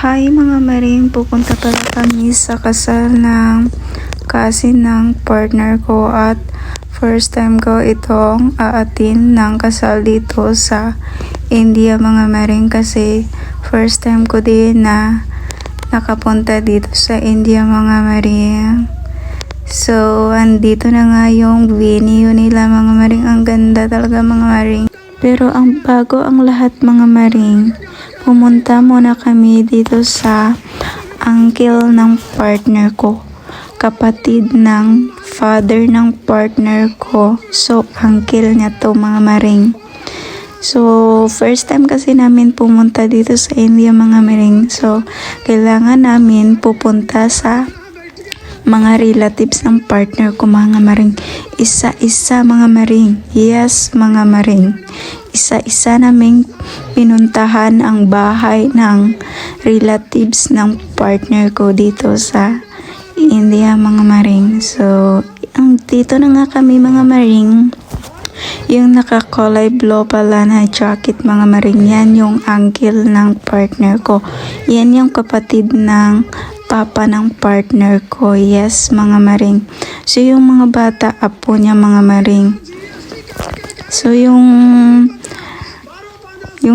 Hi mga maring, pupunta pala kami sa kasal ng cousin ng partner ko at first time ko itong aatin ng kasal dito sa India mga maring, kasi first time ko din na nakapunta dito sa India mga maring. So andito na nga yung venue nila mga maring, ang ganda talaga mga maring. Pero bago ang lahat mga maring, pumunta muna kami dito sa uncle ng partner ko, kapatid ng father ng partner ko. So uncle niya to mga maring. So first time kasi namin pumunta dito sa India mga maring. So kailangan namin pupunta sa mga relatives ng partner ko mga maring. Isa-isa mga maring. Yes mga maring. Isa-isa naming pinuntahan ang bahay ng relatives ng partner ko dito sa India mga maring. So dito na nga kami mga maring. Yung naka-collar blue pala na jacket mga maring, yan yung uncle ng partner ko. Yan yung kapatid ng papa ng partner ko. Yes mga maring. So yung mga bata apo niya mga maring. So yung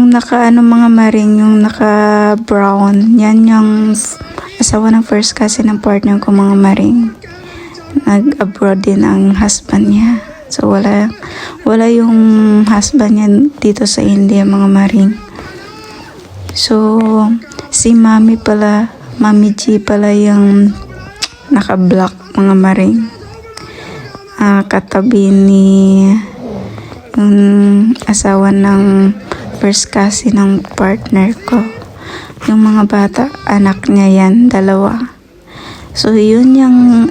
naka mga maring, yung naka brown, yan yung asawa ng first cousin ng partner ko mga maring. Nag-abroad din ang husband niya. So wala yung husband niya dito sa India mga maring. So si Mami G pala yung naka-black mga maring. Katabi ni yung asawa ng first cousin ng partner ko. Yung mga bata, anak niya yan, dalawa. So yan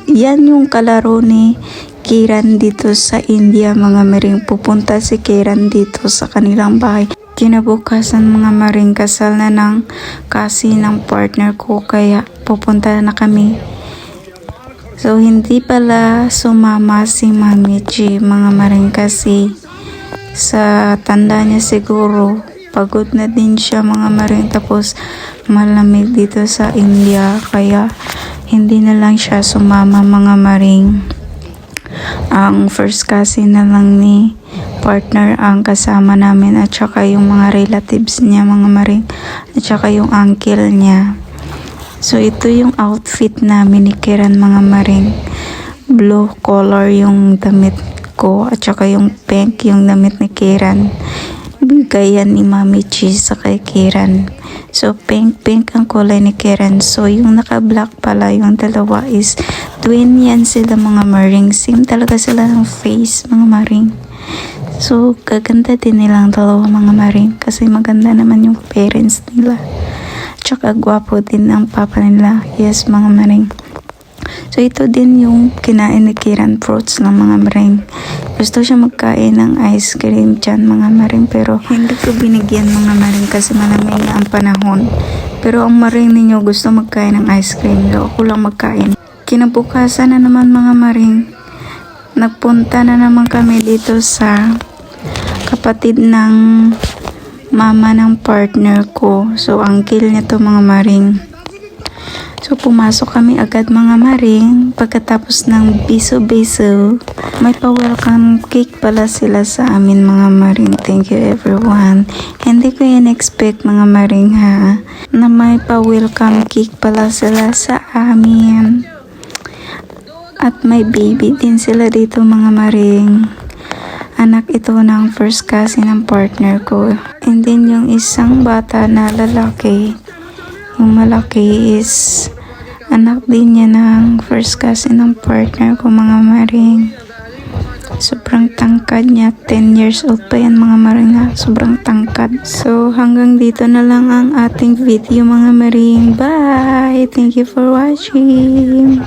yung kalaro ni Kiran dito sa India mga maring. Pupunta si Kiran dito sa kanilang bahay. Kinabukasan mga maring, kasal na ng cousin ng partner ko, kaya pupunta na kami. So hindi pala sumama si Mami G mga maring, kasi sa tanda niya siguro pagod na din siya mga maring, tapos malamig dito sa India, kaya hindi na lang siya sumama mga maring. Ang first cousin na lang ni partner ang kasama namin, at saka yung mga relatives niya mga maring, at saka yung uncle niya. So ito yung outfit namin ni Kiran mga maring. Blue color yung damit ko, at saka yung pink yung damit ni Kiran. Bigayan ni Mami Cheese sa kay Kiran. So pink ang kulay ni Kiran. So yung naka-black pala yung dalawa is twin yan sila mga maring. Same talaga sila ng face mga maring. So gaganda din nilang dalawa mga maring, kasi maganda naman yung parents nila. Tsaka gwapo din ang papa nila. Yes mga maring. So ito din yung kinain ni Kiran, fruits ng mga maring. Gusto siya magkain ng ice cream dyan mga maring, pero hindi ko binigyan mga maring kasi malamig na ang panahon. Pero ang maring ninyo gusto magkain ng ice cream, so ako lang magkain. Kinabukasan na naman mga maring, nagpunta na naman kami dito sa kapatid ng mama ng partner ko. So uncle niya to mga maring. So pumasok kami agad mga maring. Pagkatapos ng biso-biso, may pa-welcome cake pala sila sa amin mga maring. Thank you everyone. Hindi ko yan expect mga maring ha, na may pa-welcome cake pala sila sa amin. At may baby din sila dito mga maring. Anak ito ng first cousin ng partner ko. And then yung isang bata na lalaki, yung malaki is anak din niya ng first cousin ng partner ko mga maring. Sobrang tangkad niya, 10 years old pa yan mga maring ha. Sobrang tangkad. So hanggang dito na lang ang ating video mga maring. Bye! Thank you for watching.